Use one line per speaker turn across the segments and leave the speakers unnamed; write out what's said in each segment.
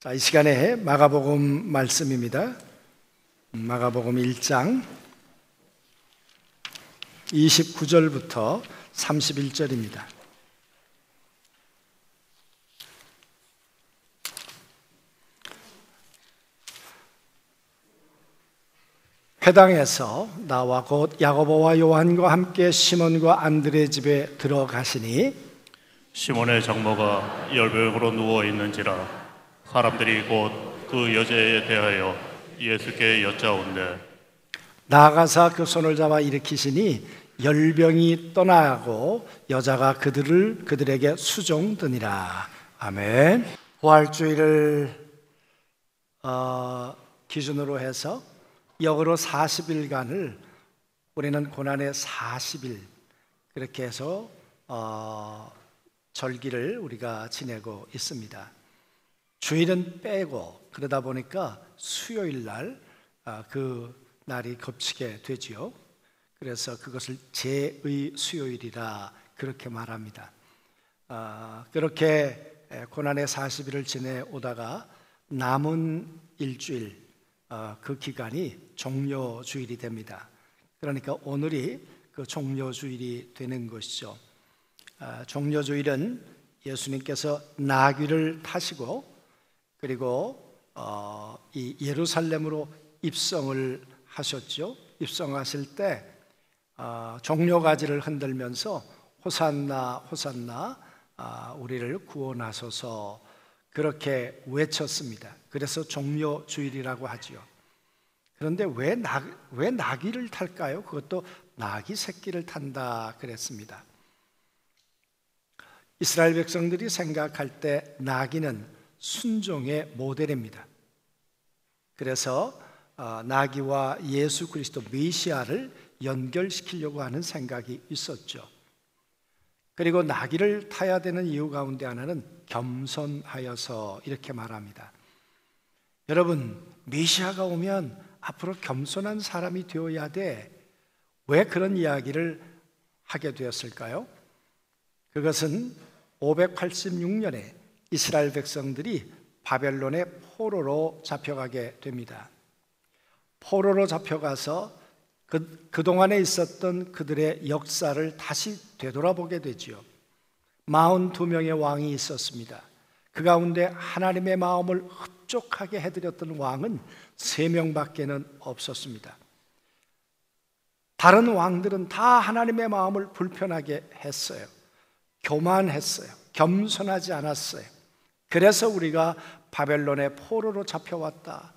자, 이 시간에 마가복음 말씀입니다. 마가복음 1장 29절부터 31절입니다. 회당에서 나와 곧 야고보와 요한과 함께 시몬과 안드레 집에 들어가시니
시몬의 장모가 열병으로 누워 있는지라 사람들이 곧 그 여자에 대하여 예수께 여짜온대
나아가사 그 손을 잡아 일으키시니 열병이 떠나고 여자가 그들에게 수종드니라. 아멘. 부활주일을 기준으로 해서 역으로 40일간을 우리는 고난의 40일 그렇게 해서 절기를 우리가 지내고 있습니다. 주일은 빼고 그러다 보니까 수요일 날 그 날이 겹치게 되지요. 그래서 그것을 제의 수요일이라 그렇게 말합니다. 그렇게 고난의 40일을 지내오다가 남은 일주일 그 기간이 종료주일이 됩니다. 그러니까 오늘이 그 종료주일이 되는 것이죠. 종료주일은 예수님께서 나귀를 타시고 그리고 이 예루살렘으로 입성을 하셨죠. 입성하실 때 종려가지를 흔들면서 호산나 호산나 우리를 구원하소서 그렇게 외쳤습니다. 그래서 종려주일이라고 하지요. 그런데 왜 나귀를 탈까요? 그것도 나귀 새끼를 탄다 그랬습니다. 이스라엘 백성들이 생각할 때 나귀는 순종의 모델입니다. 그래서 나귀와 예수 그리스도 메시아를 연결시키려고 하는 생각이 있었죠. 그리고 나귀를 타야 되는 이유 가운데 하나는 겸손하여서 이렇게 말합니다. 여러분, 메시아가 오면 앞으로 겸손한 사람이 되어야 돼. 왜 그런 이야기를 하게 되었을까요? 그것은 586년에 이스라엘 백성들이 바벨론의 포로로 잡혀가게 됩니다. 포로로 잡혀가서 그동안에 있었던 그들의 역사를 다시 되돌아보게 되지요. 42명의 왕이 있었습니다. 그 가운데 하나님의 마음을 흡족하게 해드렸던 왕은 3명밖에는 없었습니다. 다른 왕들은 다 하나님의 마음을 불편하게 했어요. 교만했어요. 겸손하지 않았어요. 그래서 우리가 바벨론의 포로로 잡혀왔다.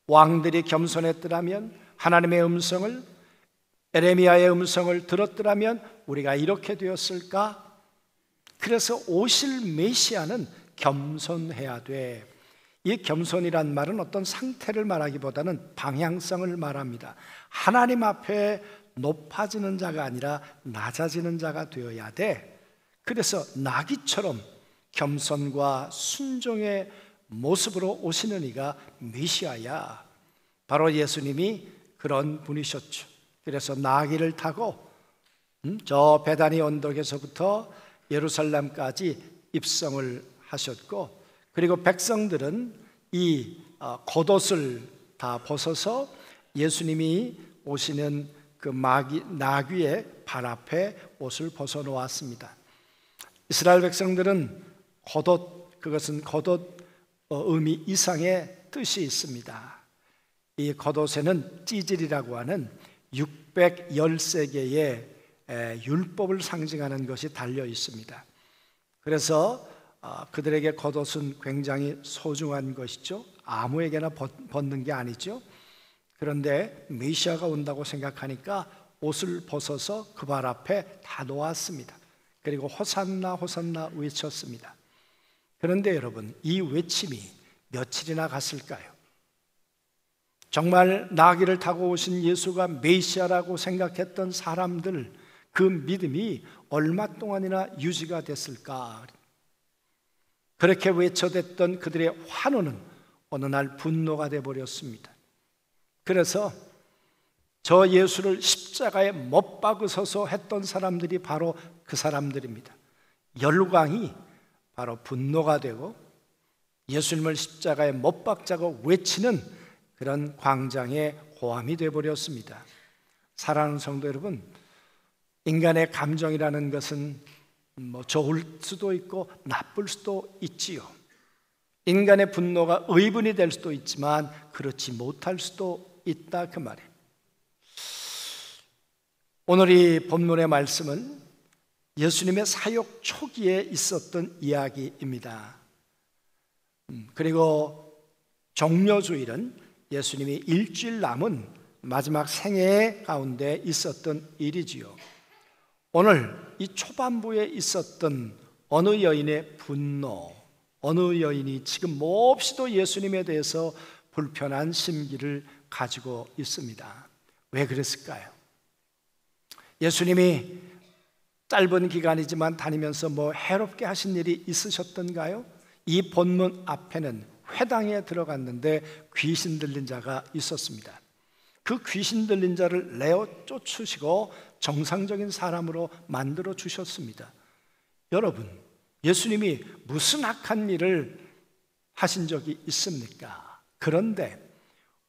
왕들이 겸손했더라면 하나님의 음성을 에레미야의 음성을 들었더라면 우리가 이렇게 되었을까? 그래서 오실 메시아는 겸손해야 돼. 이 겸손이란 말은 어떤 상태를 말하기보다는 방향성을 말합니다. 하나님 앞에 높아지는 자가 아니라 낮아지는 자가 되어야 돼. 그래서 나귀처럼 겸손과 순종의 모습으로 오시는 이가 메시아야. 바로 예수님이 그런 분이셨죠. 그래서 나귀를 타고 저 베다니 언덕에서부터 예루살렘까지 입성을 하셨고, 그리고 백성들은 이 겉옷을 다 벗어서 예수님이 오시는 그 나귀의 발 앞에 옷을 벗어 놓았습니다. 이스라엘 백성들은 그것은 겉옷 의미 이상의 뜻이 있습니다. 이 겉옷에는 찌질이라고 하는 613개의 율법을 상징하는 것이 달려 있습니다. 그래서 그들에게 겉옷은 굉장히 소중한 것이죠. 아무에게나 벗는 게 아니죠. 그런데 메시아가 온다고 생각하니까 옷을 벗어서 그 발 앞에 다 놓았습니다. 그리고 호산나 호산나 외쳤습니다. 그런데 여러분, 이 외침이 며칠이나 갔을까요? 정말 나귀를 타고 오신 예수가 메시아라고 생각했던 사람들, 그 믿음이 얼마 동안이나 유지가 됐을까? 그렇게 외쳐댔던 그들의 환호는 어느 날 분노가 되어버렸습니다. 그래서 저 예수를 십자가에 못 박으소서 했던 사람들이 바로 그 사람들입니다. 열광이 바로 분노가 되고 예수님을 십자가에 못 박자고 외치는 그런 광장의 호함이 되어버렸습니다. 사랑하는 성도 여러분, 인간의 감정이라는 것은 좋을 수도 있고 나쁠 수도 있지요. 인간의 분노가 의분이 될 수도 있지만 그렇지 못할 수도 있다, 그 말이에요. 오늘 이 본문의 말씀은 예수님의 사역 초기에 있었던 이야기입니다. 그리고 종려주일은 예수님이 일주일 남은 마지막 생애 가운데 있었던 일이지요. 오늘 이 초반부에 있었던 어느 여인의 분노, 어느 여인이 지금 몹시도 예수님에 대해서 불편한 심기를 가지고 있습니다. 왜 그랬을까요? 예수님이 짧은 기간이지만 다니면서 해롭게 하신 일이 있으셨던가요? 이 본문 앞에는 회당에 들어갔는데 귀신 들린 자가 있었습니다. 그 귀신 들린 자를 내어 쫓으시고 정상적인 사람으로 만들어 주셨습니다. 여러분, 예수님이 무슨 악한 일을 하신 적이 있습니까? 그런데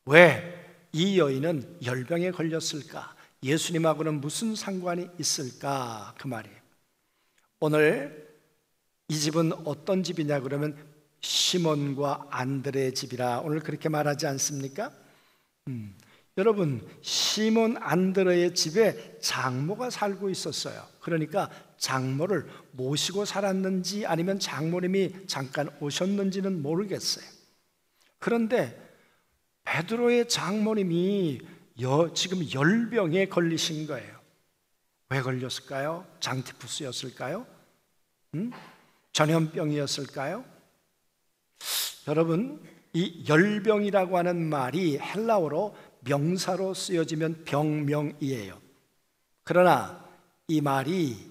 왜 이 여인은 열병에 걸렸을까? 예수님하고는 무슨 상관이 있을까? 그 말이에요. 오늘 이 집은 어떤 집이냐 그러면 시몬과 안드레의 집이라 오늘 그렇게 말하지 않습니까? 여러분, 시몬 안드레의 집에 장모가 살고 있었어요. 그러니까 장모를 모시고 살았는지 아니면 장모님이 잠깐 오셨는지는 모르겠어요. 그런데 베드로의 장모님이 지금 열병에 걸리신 거예요. 왜 걸렸을까요? 장티푸스였을까요? 전염병이었을까요? 여러분, 이 열병이라고 하는 말이 헬라어로 명사로 쓰여지면 병명이에요. 그러나 이 말이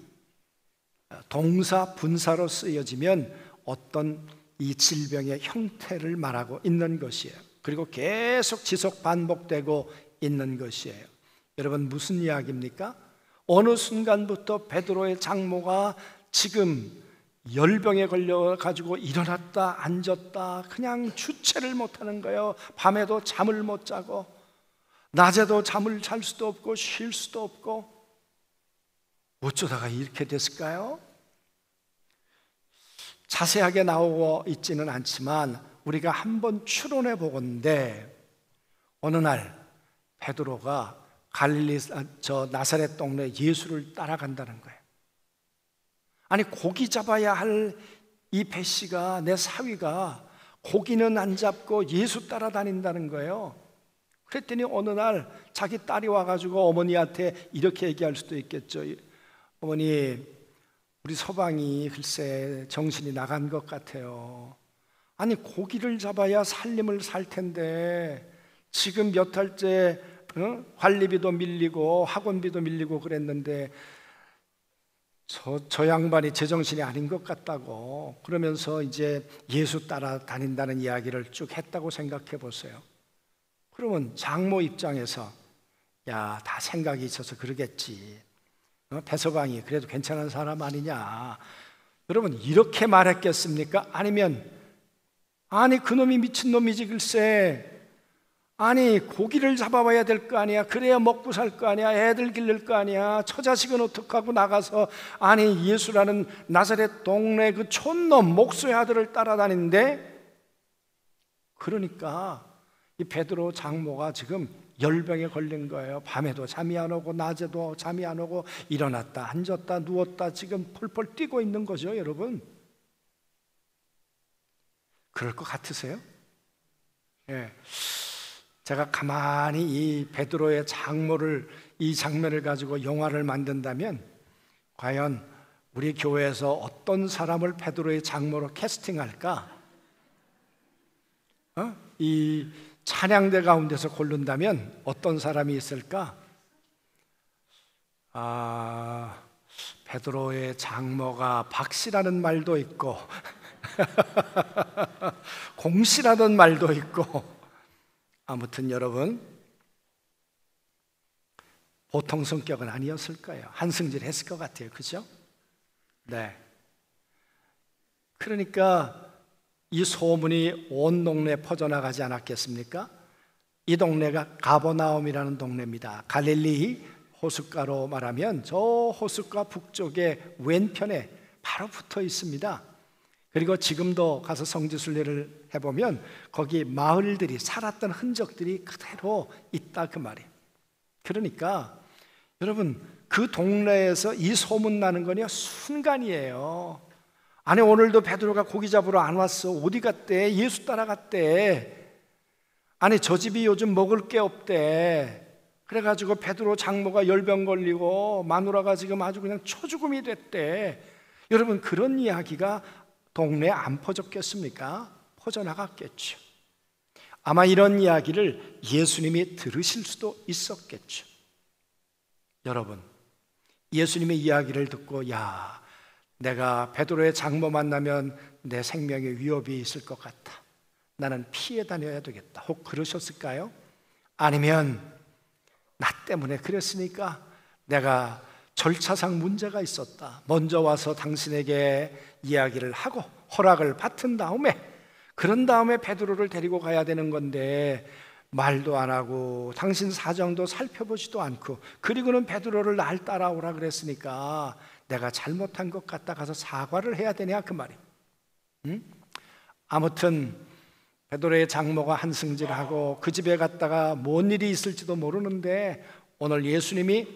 동사 분사로 쓰여지면 어떤 이 질병의 형태를 말하고 있는 것이에요. 그리고 계속 지속 반복되고 있는 것이에요. 여러분, 무슨 이야기입니까? 어느 순간부터 베드로의 장모가 지금 열병에 걸려가지고 일어났다 앉았다 그냥 주체를 못하는 거예요. 밤에도 잠을 못 자고 낮에도 잠을 잘 수도 없고 쉴 수도 없고. 어쩌다가 이렇게 됐을까요? 자세하게 나오고 있지는 않지만 우리가 한번 추론해 보건대 어느 날 베드로가 갈릴리 나사렛 동네 예수를 따라간다는 거예요. 아니, 고기 잡아야 할 이 배씨가, 내 사위가 고기는 안 잡고 예수 따라다닌다는 거예요. 그랬더니 어느 날 자기 딸이 와가지고 어머니한테 이렇게 얘기할 수도 있겠죠. 어머니, 우리 서방이 글쎄 정신이 나간 것 같아요. 아니, 고기를 잡아야 살림을 살 텐데 지금 몇 달째 관리비도 밀리고 학원비도 밀리고 그랬는데 저 양반이 제정신이 아닌 것 같다고 그러면서 이제 예수 따라다닌다는 이야기를 쭉 했다고 생각해 보세요. 그러면 장모 입장에서 야, 다 생각이 있어서 그러겠지. 배서방이 그래도 괜찮은 사람 아니냐. 여러분, 이렇게 말했겠습니까? 아니면 아니, 그놈이 미친놈이지 글쎄. 아니, 고기를 잡아와야 될 거 아니야. 그래야 먹고 살 거 아니야. 애들 기를 거 아니야. 처자식은 어떡하고 나가서 아니, 예수라는 나사렛 동네 그 촌놈 목수의 아들을 따라다니는데. 그러니까 이 베드로 장모가 지금 열병에 걸린 거예요. 밤에도 잠이 안 오고 낮에도 잠이 안 오고 일어났다 앉았다 누웠다 지금 펄펄 뛰고 있는 거죠. 여러분, 그럴 것 같으세요? 예. 제가 가만히 이 베드로의 장모를, 이 장면을 가지고 영화를 만든다면 과연 우리 교회에서 어떤 사람을 베드로의 장모로 캐스팅할까? 이 찬양대 가운데서 고른다면 어떤 사람이 있을까? 베드로의 장모가 박씨라는 말도 있고 공씨라는 말도 있고, 아무튼 여러분, 보통 성격은 아니었을 거예요. 한승질 했을 것 같아요. 그죠? 네. 그러니까 이 소문이 온 동네에 퍼져나가지 않았겠습니까? 이 동네가 가버나움이라는 동네입니다. 갈릴리 호숫가로 말하면 저 호숫가 북쪽에 왼편에 바로 붙어 있습니다. 그리고 지금도 가서 성지순례를 해보면 거기 마을들이 살았던 흔적들이 그대로 있다 그 말이에요. 그러니까 여러분, 그 동네에서 이 소문 나는 거냐 순간이에요. 아니, 오늘도 베드로가 고기 잡으러 안 왔어. 어디 갔대? 예수 따라갔대. 아니, 저 집이 요즘 먹을 게 없대. 그래가지고 베드로 장모가 열병 걸리고 마누라가 지금 아주 그냥 초죽음이 됐대. 여러분, 그런 이야기가 동네에 안 퍼졌겠습니까? 퍼져나갔겠죠. 아마 이런 이야기를 예수님이 들으실 수도 있었겠죠. 여러분, 예수님의 이야기를 듣고 야, 내가 베드로의 장모 만나면 내 생명에 위협이 있을 것 같다. 나는 피해 다녀야 되겠다. 혹 그러셨을까요? 아니면 나 때문에 그랬으니까 내가 절차상 문제가 있었다. 먼저 와서 당신에게 이야기를 하고 허락을 받은 다음에, 그런 다음에 베드로를 데리고 가야 되는 건데 말도 안 하고 당신 사정도 살펴보지도 않고, 그리고는 베드로를 날 따라오라 그랬으니까 내가 잘못한 것 같다 가서 사과를 해야 되냐 그 말이에요. 응? 아무튼 베드로의 장모가 한승질하고 그 집에 갔다가 뭔 일이 있을지도 모르는데 오늘 예수님이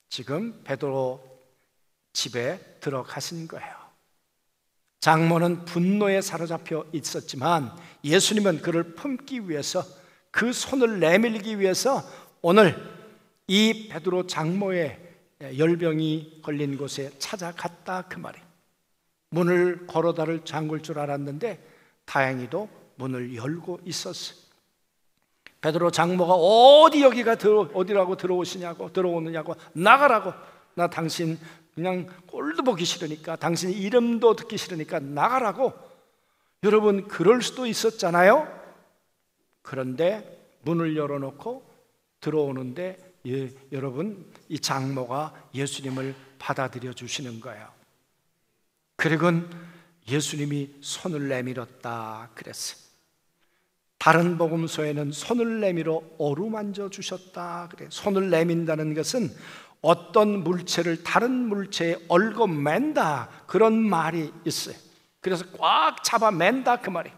지금 베드로 집에 들어가신 거예요. 장모는 분노에 사로잡혀 있었지만 예수님은 그를 품기 위해서, 그 손을 내밀기 위해서 오늘 이 베드로 장모의 열병이 걸린 곳에 찾아갔다 그 말이에요. 문을 걸어다를 잠글 줄 알았는데 다행히도 문을 열고 있었어요. 베드로 장모가 어디 여기가 어디라고 들어오느냐고 나가라고. 나 당신 그냥 꼴도 보기 싫으니까, 당신 이름도 듣기 싫으니까 나가라고. 여러분, 그럴 수도 있었잖아요. 그런데 문을 열어놓고 들어오는데 여러분, 이 장모가 예수님을 받아들여 주시는 거예요. 그리고 예수님이 손을 내밀었다 그랬어요. 다른 복음서에는 손을 내밀어 어루만져 주셨다 그래요. 손을 내민다는 것은 어떤 물체를 다른 물체에 얽어맨다, 그런 말이 있어요. 그래서 꽉 잡아맨다 그 말이에요.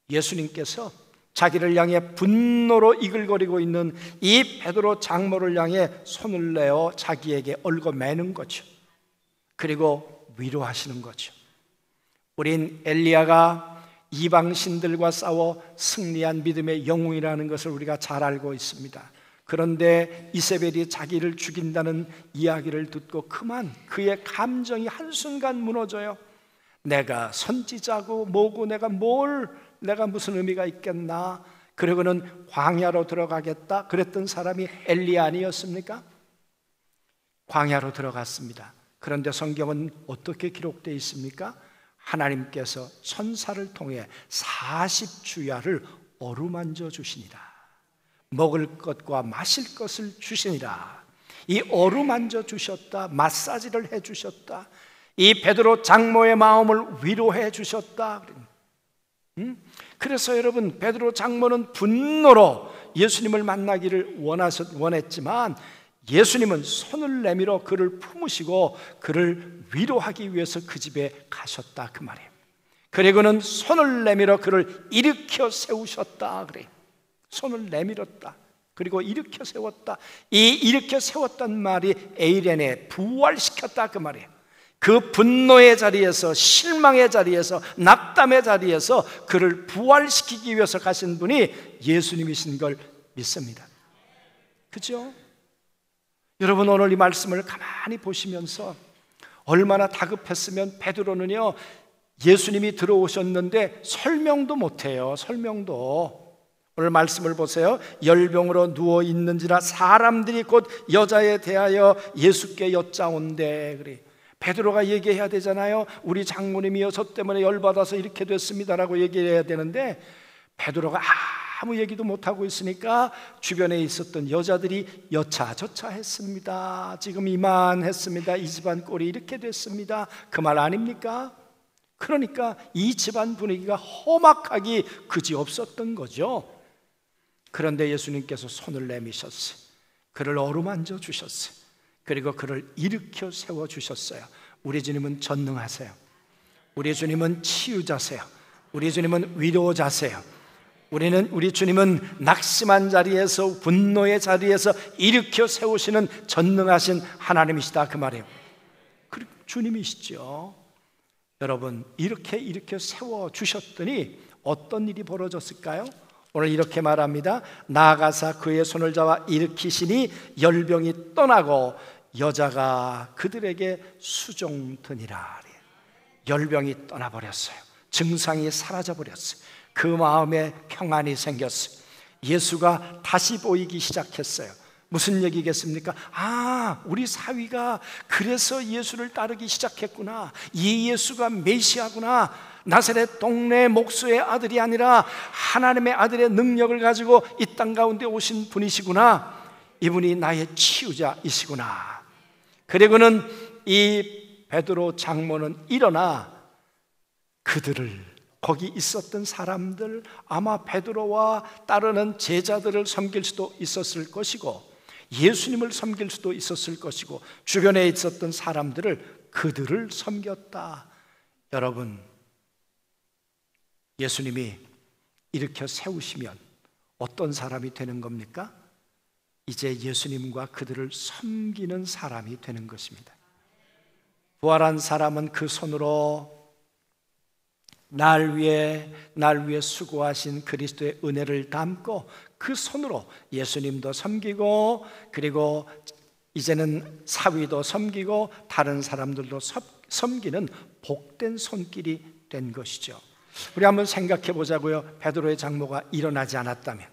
예수님께서 자기를 향해 분노로 이글거리고 있는 이 베드로 장모를 향해 손을 내어 자기에게 얽어매는 거죠. 그리고 위로하시는 거죠. 우린 엘리야가 이방 신들과 싸워 승리한 믿음의 영웅이라는 것을 우리가 잘 알고 있습니다. 그런데 이세벨이 자기를 죽인다는 이야기를 듣고 그만 그의 감정이 한순간 무너져요. 내가 선지자고 뭐고 내가 무슨 의미가 있겠나. 그러고는 광야로 들어가겠다 그랬던 사람이 엘리야 아니었습니까? 광야로 들어갔습니다. 그런데 성경은 어떻게 기록되어 있습니까? 하나님께서 천사를 통해 40주야를 어루만져 주시니라. 먹을 것과 마실 것을 주시니라. 이 어루만져 주셨다, 마사지를 해 주셨다, 이 베드로 장모의 마음을 위로해 주셨다. 그래서 여러분, 베드로 장모는 분노로 예수님을 만나기를 원했지만 예수님은 손을 내밀어 그를 품으시고 그를 위로하기 위해서 그 집에 가셨다 그 말이에요. 그리고는 손을 내밀어 그를 일으켜 세우셨다 그래요. 손을 내밀었다, 그리고 일으켜 세웠다. 이 일으켜 세웠단 말이 에이레네, 부활시켰다 그 말이에요. 그 분노의 자리에서, 실망의 자리에서, 낙담의 자리에서 그를 부활시키기 위해서 가신 분이 예수님이신 걸 믿습니다. 그렇죠? 여러분, 오늘 이 말씀을 가만히 보시면서 얼마나 다급했으면 베드로는요, 예수님이 들어오셨는데 설명도 못해요. 설명도. 오늘 말씀을 보세요. 열병으로 누워 있는지라 사람들이 곧 여자에 대하여 예수께 여짜온대. 그래. 베드로가 얘기해야 되잖아요. 우리 장모님이요 저 때문에 열받아서 이렇게 됐습니다라고 얘기해야 되는데 베드로가 아무 얘기도 못하고 있으니까 주변에 있었던 여자들이 여차저차 했습니다. 지금 이만했습니다. 이 집안 꼴이 이렇게 됐습니다. 그 말 아닙니까? 그러니까 이 집안 분위기가 험악하기 그지없었던 거죠. 그런데 예수님께서 손을 내미셨어요. 그를 어루만져 주셨어요. 그리고 그를 일으켜 세워주셨어요. 우리 주님은 전능하세요. 우리 주님은 치유자세요. 우리 주님은 위로자세요. 우리 주님은 낙심한 자리에서, 분노의 자리에서 일으켜 세우시는 전능하신 하나님이시다, 그 말이에요. 그리고 주님이시죠. 여러분, 이렇게 일으켜 세워주셨더니 어떤 일이 벌어졌을까요? 오늘 이렇게 말합니다. 나아가사 그의 손을 잡아 일으키시니 열병이 떠나고 여자가 그들에게 수종드니라. 열병이 떠나버렸어요. 증상이 사라져버렸어요. 그 마음에 평안이 생겼어요. 예수가 다시 보이기 시작했어요. 무슨 얘기겠습니까? 우리 사위가 그래서 예수를 따르기 시작했구나. 이 예수가 메시아구나. 나사렛 동네 목수의 아들이 아니라 하나님의 아들의 능력을 가지고 이 땅 가운데 오신 분이시구나. 이분이 나의 치유자이시구나. 그리고는 이 베드로 장모는 일어나 그들을, 거기 있었던 사람들, 아마 베드로와 따르는 제자들을 섬길 수도 있었을 것이고 예수님을 섬길 수도 있었을 것이고 주변에 있었던 사람들을, 그들을 섬겼다. 여러분, 예수님이 일으켜 세우시면 어떤 사람이 되는 겁니까? 이제 예수님과 그들을 섬기는 사람이 되는 것입니다. 부활한 사람은 그 손으로 날 위해 수고하신 그리스도의 은혜를 담고 그 손으로 예수님도 섬기고, 그리고 이제는 사위도 섬기고 다른 사람들도 섬기는 복된 손길이 된 것이죠. 우리 한번 생각해 보자고요. 베드로의 장모가 일어나지 않았다면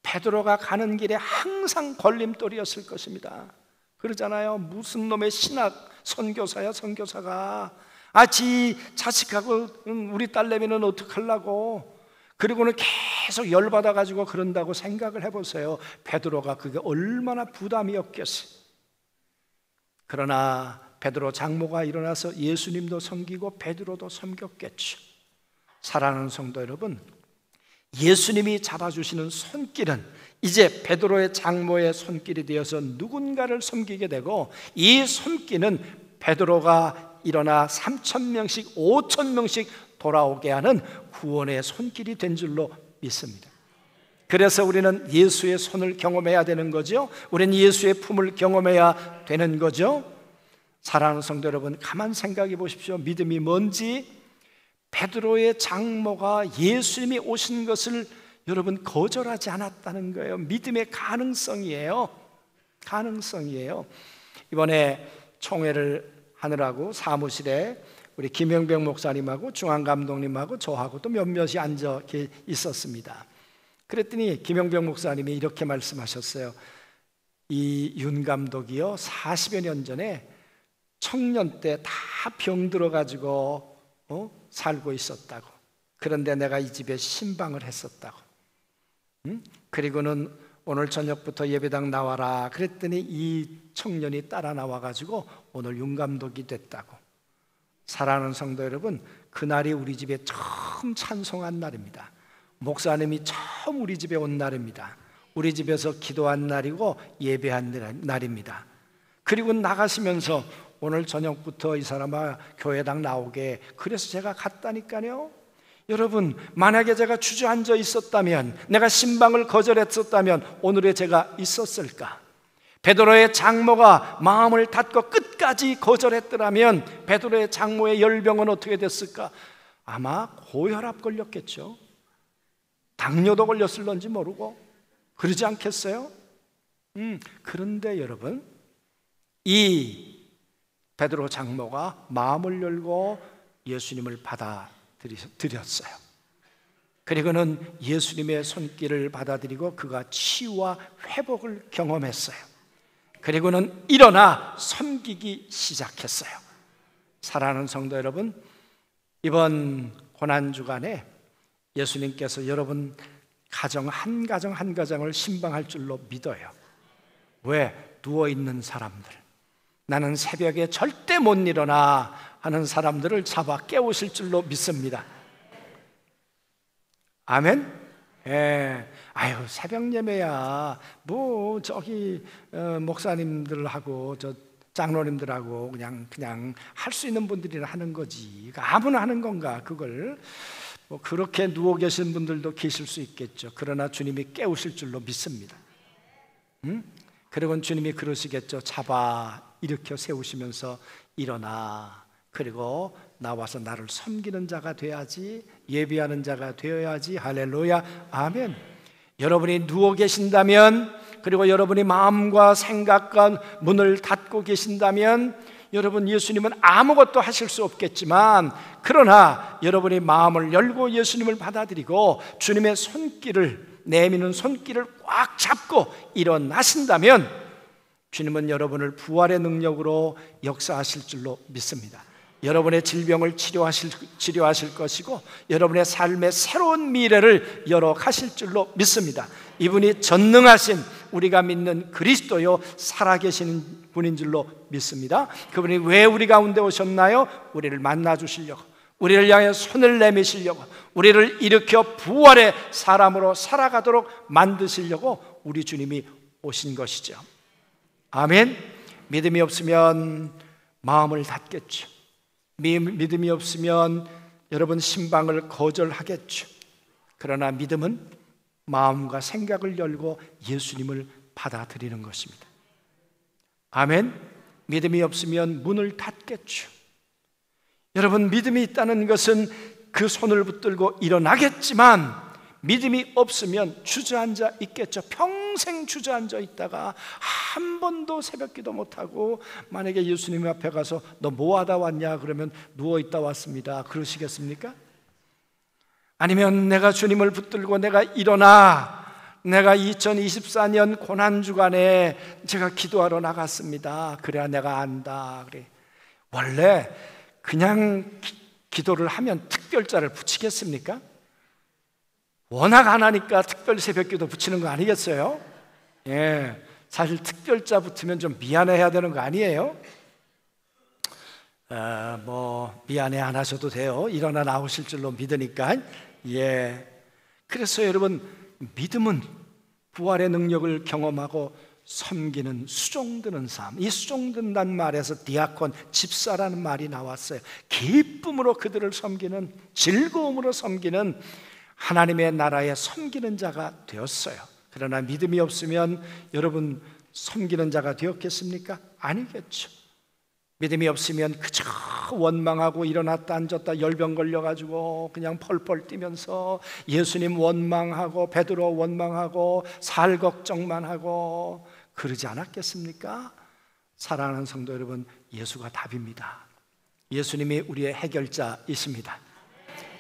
베드로가 가는 길에 항상 걸림돌이었을 것입니다. 그러잖아요. 무슨 놈의 신학 선교사야, 선교사가. 지 자식하고 우리 딸내미는 어떡하려고. 그리고는 계속 열받아가지고 그런다고 생각을 해보세요. 베드로가 그게 얼마나 부담이었겠어요. 그러나 베드로 장모가 일어나서 예수님도 섬기고 베드로도 섬겼겠죠. 사랑하는 성도 여러분, 예수님이 잡아주시는 손길은 이제 베드로의 장모의 손길이 되어서 누군가를 섬기게 되고, 이 손길은 베드로가 일어나 3,000명씩 5,000명씩 돌아오게 하는 구원의 손길이 된 줄로 믿습니다. 그래서 우리는 예수의 손을 경험해야 되는 거죠. 우리는 예수의 품을 경험해야 되는 거죠. 사랑하는 성도 여러분, 가만 생각해 보십시오. 믿음이 뭔지. 베드로의 장모가 예수님이 오신 것을 여러분 거절하지 않았다는 거예요. 믿음의 가능성이에요. 가능성이에요. 이번에 총회를 하느라고 사무실에 우리 김영병 목사님하고 중앙감독님하고 저하고 또 몇몇이 앉아 있었습니다. 그랬더니 김영병 목사님이 이렇게 말씀하셨어요. 이 윤 감독이요, 40여 년 전에 청년 때 다 병들어가지고 살고 있었다고. 그런데 내가 이 집에 신방을 했었다고. 그리고는 오늘 저녁부터 예배당 나와라 그랬더니 이 청년이 따라 나와가지고 오늘 윤감독이 됐다고. 사랑하는 성도 여러분, 그날이 우리 집에 처음 찬송한 날입니다. 목사님이 처음 우리 집에 온 날입니다. 우리 집에서 기도한 날이고 예배한 날입니다. 그리고 나가시면서 오늘 저녁부터 이 사람아 교회당 나오게, 그래서 제가 갔다니까요. 여러분, 만약에 제가 주저앉아 있었다면, 내가 신방을 거절했었다면 오늘의 제가 있었을까? 베드로의 장모가 마음을 닫고 끝까지 거절했더라면 베드로의 장모의 열병은 어떻게 됐을까? 아마 고혈압 걸렸겠죠. 당뇨도 걸렸을런지 모르고. 그러지 않겠어요? 그런데 여러분, 이 베드로 장모가 마음을 열고 예수님을 받아들였어요. 그리고는 예수님의 손길을 받아들이고 그가 치유와 회복을 경험했어요. 그리고는 일어나 섬기기 시작했어요. 사랑하는 성도 여러분, 이번 고난주간에 예수님께서 여러분 가정 한 가정을 신방할 줄로 믿어요. 왜? 누워있는 사람들, 나는 새벽에 절대 못 일어나, 하는 사람들을 잡아 깨우실 줄로 믿습니다. 아멘? 예. 아유, 새벽 예배야. 뭐 저기 목사님들하고 저 장로님들하고 그냥 할 수 있는 분들이나 하는 거지. 아무나 하는 건가? 그걸 뭐 그렇게 누워 계신 분들도 계실 수 있겠죠. 그러나 주님이 깨우실 줄로 믿습니다. 그리고 주님이 그러시겠죠. 잡아 일으켜 세우시면서 일어나. 그리고 나와서 나를 섬기는 자가 돼야지, 예비하는 자가 되어야지. 할렐루야, 아멘. 여러분이 누워 계신다면, 그리고 여러분이 마음과 생각과 문을 닫고 계신다면, 여러분 예수님은 아무것도 하실 수 없겠지만, 그러나 여러분이 마음을 열고 예수님을 받아들이고 주님의 손길을, 내미는 손길을 꽉 잡고 일어나신다면 주님은 여러분을 부활의 능력으로 역사하실 줄로 믿습니다. 여러분의 질병을 치료하실 것이고 여러분의 삶의 새로운 미래를 열어가실 줄로 믿습니다. 이분이 전능하신, 우리가 믿는 그리스도요 살아계시는 분인 줄로 믿습니다. 그분이 왜 우리 가운데 오셨나요? 우리를 만나 주시려고, 우리를 향해 손을 내미시려고, 우리를 일으켜 부활의 사람으로 살아가도록 만드시려고 우리 주님이 오신 것이죠. 아멘. 믿음이 없으면 마음을 닫겠죠. 믿음이 없으면 여러분 신방을 거절하겠죠. 그러나 믿음은 마음과 생각을 열고 예수님을 받아들이는 것입니다. 아멘. 믿음이 없으면 문을 닫겠죠. 여러분, 믿음이 있다는 것은 그 손을 붙들고 일어나겠지만 믿음이 없으면 주저앉아 있겠죠. 평생 주저앉아 있다가 한 번도 새벽기도 못하고, 만약에 예수님 앞에 가서 너 뭐 하다 왔냐 그러면 누워있다 왔습니다, 그러시겠습니까? 아니면 내가 주님을 붙들고 내가 일어나, 내가 2024년 고난주간에 제가 기도하러 나갔습니다, 그래야 내가 안다. 그래. 원래 그냥 기도를 하면 특별자를 붙이겠습니까? 워낙 안 하니까 특별 새벽기도 붙이는 거 아니겠어요? 예, 사실 특별자 붙으면 좀 미안해야 되는 거 아니에요? 뭐 미안해 안 하셔도 돼요. 일어나 나오실 줄로 믿으니까. 예. 그래서 여러분, 믿음은 부활의 능력을 경험하고 섬기는, 수종드는 삶. 이 수종든다는 말에서 디아콘, 집사라는 말이 나왔어요. 기쁨으로 그들을 섬기는, 즐거움으로 섬기는 하나님의 나라에 섬기는 자가 되었어요. 그러나 믿음이 없으면 여러분 섬기는 자가 되었겠습니까? 아니겠죠. 믿음이 없으면 그저 원망하고 일어났다 앉았다 열병 걸려가지고 그냥 펄펄 뛰면서 예수님 원망하고 베드로 원망하고 살 걱정만 하고 그러지 않았겠습니까? 사랑하는 성도 여러분, 예수가 답입니다. 예수님이 우리의 해결자이십니다.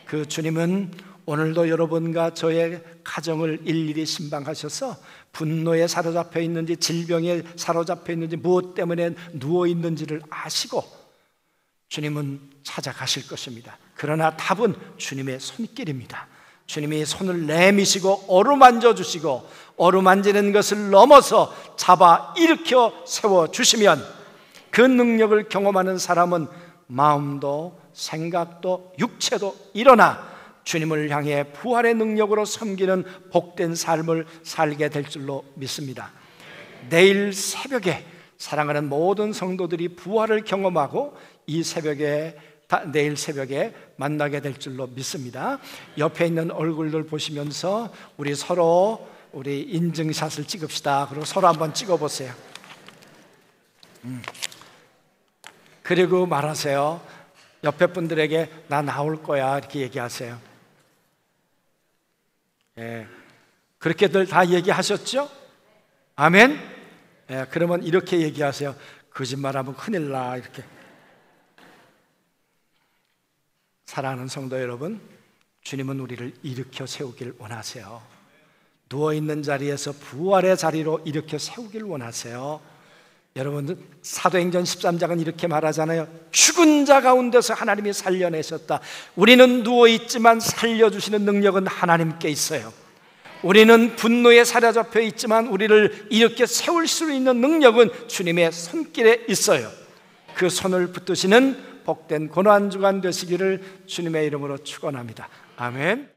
그 주님은 오늘도 여러분과 저의 가정을 일일이 신방하셔서 분노에 사로잡혀 있는지, 질병에 사로잡혀 있는지, 무엇 때문에 누워 있는지를 아시고 주님은 찾아가실 것입니다. 그러나 답은 주님의 손길입니다. 주님이 손을 내미시고 어루만져 주시고, 어루만지는 것을 넘어서 잡아 일으켜 세워주시면 그 능력을 경험하는 사람은 마음도 생각도 육체도 일어나 주님을 향해 부활의 능력으로 섬기는 복된 삶을 살게 될 줄로 믿습니다. 내일 새벽에 사랑하는 모든 성도들이 부활을 경험하고 이 새벽에, 내일 새벽에 만나게 될 줄로 믿습니다. 옆에 있는 얼굴들 보시면서 우리 서로 우리 인증샷을 찍읍시다. 그리고 서로 한번 찍어보세요. 그리고 말하세요. 옆에 분들에게 나 나올 거야 이렇게 얘기하세요. 예, 그렇게들 다 얘기하셨죠? 아멘? 예, 그러면 이렇게 얘기하세요. 거짓말하면 큰일 나. 이렇게. 사랑하는 성도 여러분, 주님은 우리를 일으켜 세우길 원하세요. 누워있는 자리에서 부활의 자리로 일으켜 세우길 원하세요. 여러분, 사도행전 13장은 이렇게 말하잖아요. 죽은 자 가운데서 하나님이 살려내셨다. 우리는 누워있지만 살려주시는 능력은 하나님께 있어요. 우리는 분노에 사로잡혀 있지만 우리를 이렇게 세울 수 있는 능력은 주님의 손길에 있어요. 그 손을 붙드시는 복된 고난주간 되시기를 주님의 이름으로 축원합니다. 아멘.